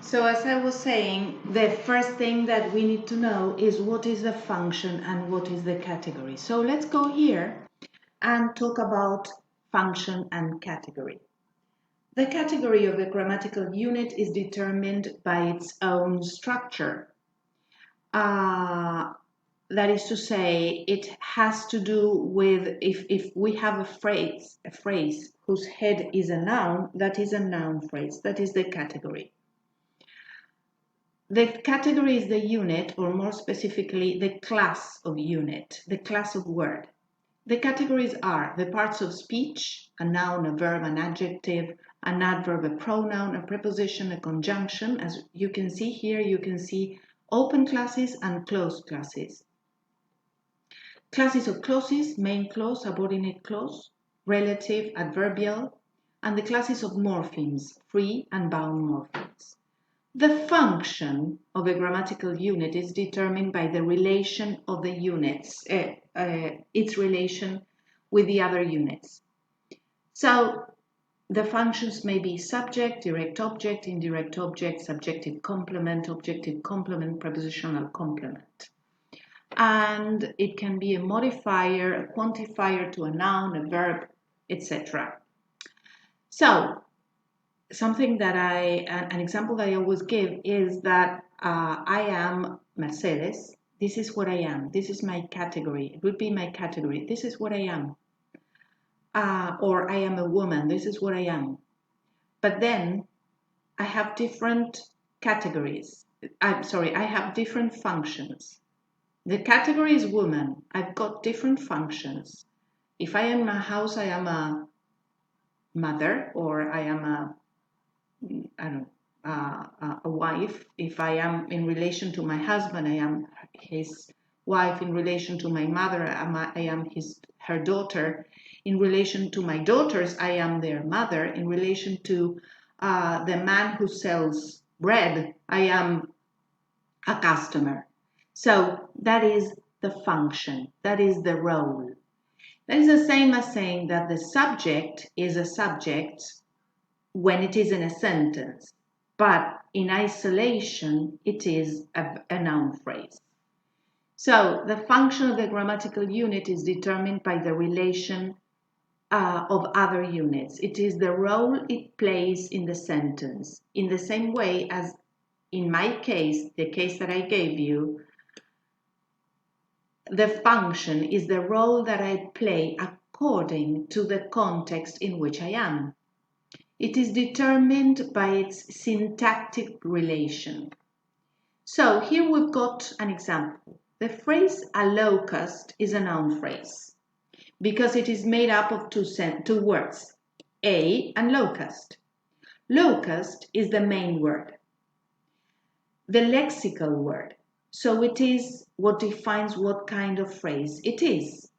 So as I was saying, the first thing that we need to know is what is the function and what is the category. So let's go here and talk about function and category. The category of a grammatical unit is determined by its own structure. That is to say, it has to do with if we have a phrase whose head is a noun, that is a noun phrase, that is the category. The category is the unit, or more specifically, the class of unit, the class of word. The categories are the parts of speech, a noun, a verb, an adjective, an adverb, a pronoun, a preposition, a conjunction. As you can see here, you can see open classes and closed classes. Classes of clauses, main clause, subordinate clause, relative, adverbial, and the classes of morphemes, free and bound morphemes. The function of a grammatical unit is determined by the relation of the units, its relation with the other units. So the functions may be subject, direct object, indirect object, subjective complement, prepositional complement. And it can be a modifier, a quantifier to a noun, a verb, etc. So something that an example that I always give is that I am Mercedes. This is what I am. This is my category. It would be my category. This is what I am. Or I am a woman. This is what I am. But then I have different categories. I have different functions. The category is woman. I've got different functions. If I am a house, I am a mother, or I am a wife. If I am in relation to my husband, I am his wife. In relation to my mother, I am her daughter. In relation to my daughters, I am their mother. In relation to the man who sells bread, I am a customer. So that is the function, that is the role. That is the same as saying that the subject is a subject when it is in a sentence, but in isolation, it is a noun phrase. So the function of the grammatical unit is determined by the relation of other units. It is the role it plays in the sentence, in the same way as in my case, the case that I gave you, the function is the role that I play according to the context in which I am. It is determined by its syntactic relation. So here we've got an example. The phrase a locust is a noun phrase because it is made up of two words, a and locust. Locust is the main word, the lexical word. So it is what defines what kind of phrase it is.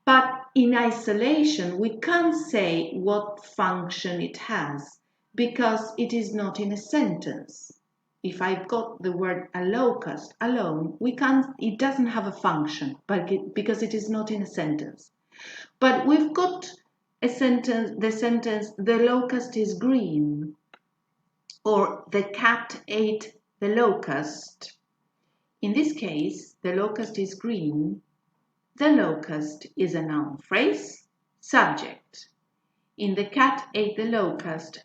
But in isolation, we can't say what function it has because it is not in a sentence. If I've got the word a locust alone, it doesn't have a function because it is not in a sentence. But we've got the sentence, the locust is green, or the cat ate the locust. In this case, the locust is green. The locust is a noun phrase, subject. In the cat ate the locust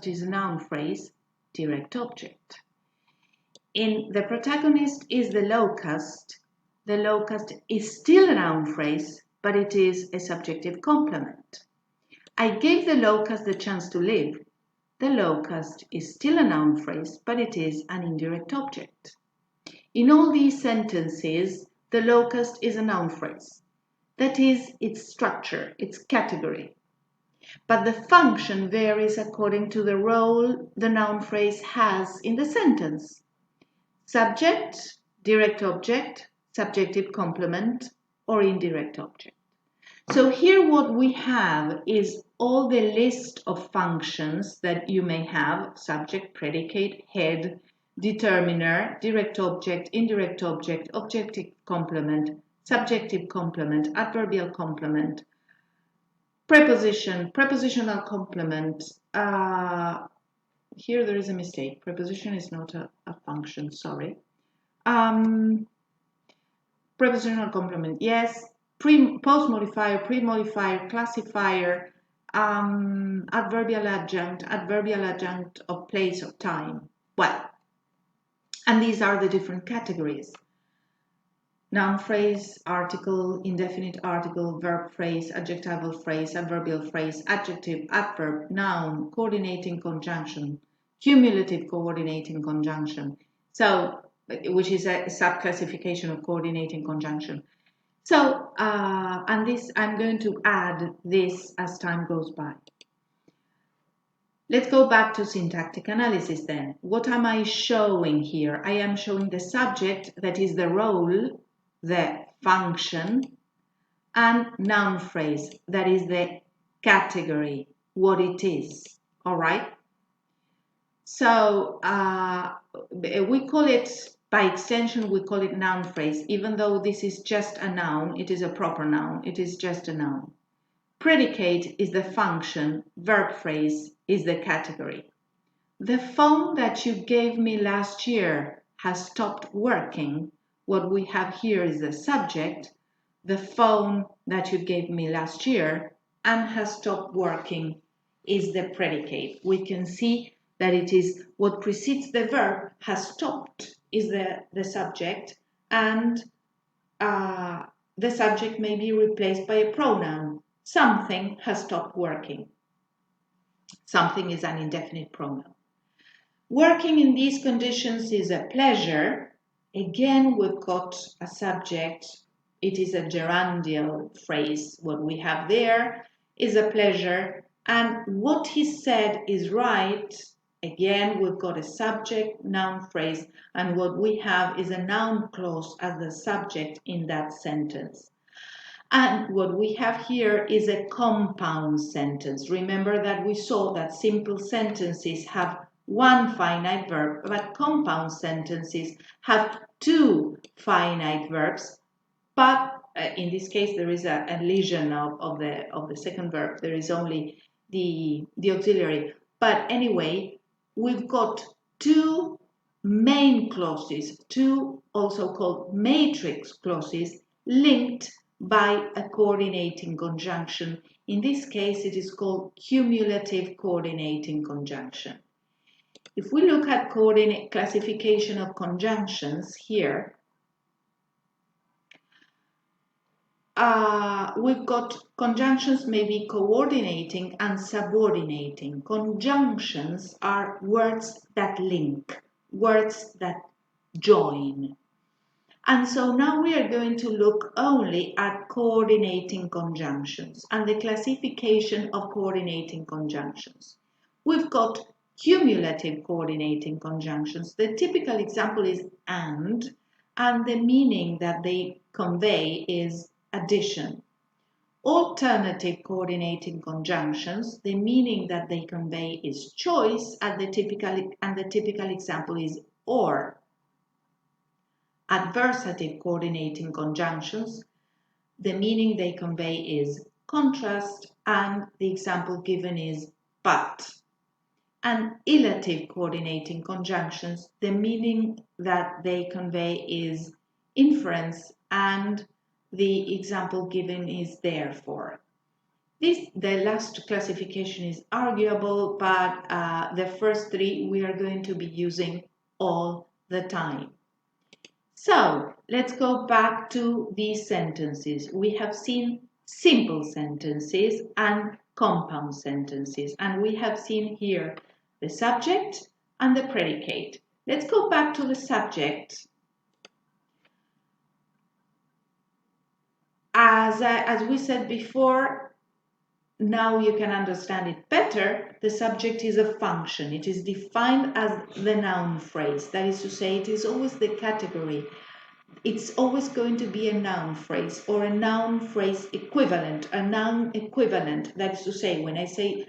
is a noun phrase, direct object. In the protagonist is the locust is still a noun phrase, but it is a subjective complement. I gave the locust the chance to live. The locust is still a noun phrase, but it is an indirect object. In all these sentences, the locust is a noun phrase. That is its structure, its category. But the function varies according to the role the noun phrase has in the sentence. Subject, direct object, subjective complement, or indirect object. So here what we have is all the list of functions that you may have: subject, predicate, head, determiner, direct object, indirect object, objective complement, subjective complement, adverbial complement, preposition, prepositional complement, here there is a mistake. Preposition is not a function, sorry. Prepositional complement, yes. Post modifier, pre-modifier, classifier, adverbial adjunct of place or time. Well, and these are the different categories. Noun phrase, article, indefinite article, verb phrase, adjectival phrase, adverbial phrase, adjective, adverb, noun, coordinating conjunction, cumulative coordinating conjunction. So, which is a subclassification of coordinating conjunction. So, and this, I'm going to add this as time goes by. Let's go back to syntactic analysis then. What am I showing here? I am showing the subject, that is the role, the function, and noun phrase, that is the category, what it is. All right? So we call it, by extension, we call it noun phrase. Even though this is just a noun, it is a proper noun. It is just a noun. Predicate is the function, verb phrase is the category. The phone that you gave me last year has stopped working. What we have here is the subject, the phone that you gave me last year and has stopped working is the predicate. We can see that it is what precedes the verb, has stopped, is the subject, and the subject may be replaced by a pronoun. Something has stopped working. Something is an indefinite pronoun. Working in these conditions is a pleasure. Again, we've got a subject. It is a gerundial phrase. What we have there is a pleasure. And what he said is right. Again, we've got a subject, noun phrase. And what we have is a noun clause as the subject in that sentence. And what we have here is a compound sentence. Remember that we saw that simple sentences have one finite verb, but compound sentences have two finite verbs. But in this case, there is a lesion of the second verb. There is only the auxiliary. But anyway, we've got two main clauses, two also called matrix clauses, linked by a coordinating conjunction. In this case, it is called cumulative coordinating conjunction. If we look at coordinate classification of conjunctions here, we've got conjunctions may be coordinating and subordinating. Conjunctions are words that link, words that join. And so now we are going to look only at coordinating conjunctions and the classification of coordinating conjunctions. We've got cumulative coordinating conjunctions. The typical example is and the meaning that they convey is addition. Alternative coordinating conjunctions, the meaning that they convey is choice, and the typical example is or. Adversative coordinating conjunctions, the meaning they convey is contrast, and the example given is but. And illative coordinating conjunctions, the meaning that they convey is inference, and the example given is therefore. The last classification is arguable, but the first three we are going to be using all the time. So let's go back to these sentences. We have seen simple sentences and compound sentences, and we have seen here the subject and the predicate. Let's go back to the subject. As we said before, now you can understand it better. The subject is a function. It is defined as the noun phrase. That is to say, it is always the category. It's always going to be a noun phrase or a noun phrase equivalent, a noun equivalent. That is to say, when I say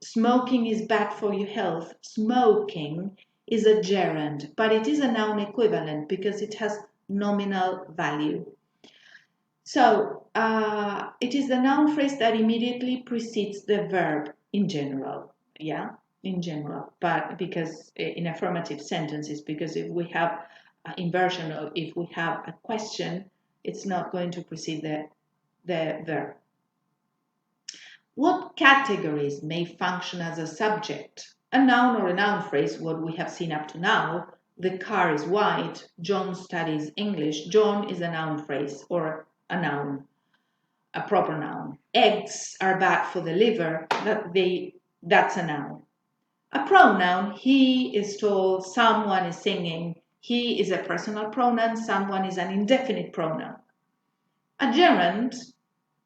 smoking is bad for your health, smoking is a gerund, but it is a noun equivalent because it has nominal value. So it is the noun phrase that immediately precedes the verb in general. Yeah. in general, but because in affirmative sentences, because if we have inversion or if we have a question, it's not going to precede the verb. What categories may function as a subject? A noun or a noun phrase, what we have seen up to now. The car is white, John studies English. John is a noun phrase or a noun, a proper noun. Eggs are bad for the liver, that's a noun. A pronoun, he is tall, someone is singing. He is a personal pronoun, someone is an indefinite pronoun. A gerund,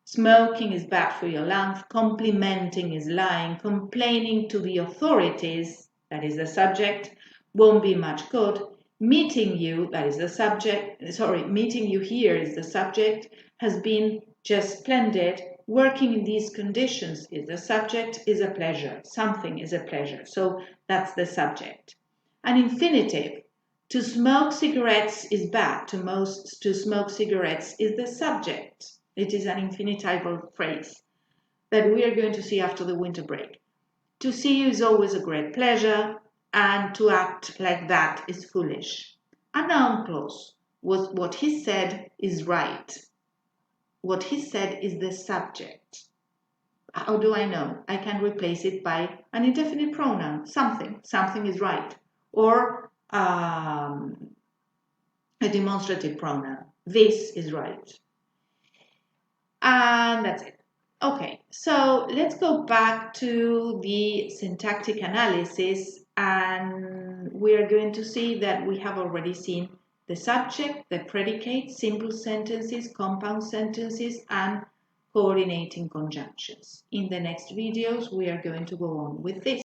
smoking is bad for your lungs, complimenting is lying, complaining to the authorities, that is the subject, won't be much good. Meeting you, that is the subject, meeting you here is the subject, has been just splendid. Working in these conditions is the subject, is a pleasure. Something is a pleasure. So that's the subject. An infinitive, to smoke cigarettes is bad. To smoke cigarettes is the subject. It is an infinitival phrase that we are going to see after the winter break. To see you is always a great pleasure, and to act like that is foolish. A noun clause was what he said is right. What he said is the subject. How do I know? I can replace it by an indefinite pronoun, something. Something is right. Or a demonstrative pronoun. This is right. And that's it. Okay, so let's go back to the syntactic analysis, and we are going to see that we have already seen the subject, the predicate, simple sentences, compound sentences, and coordinating conjunctions. In the next videos, we are going to go on with this.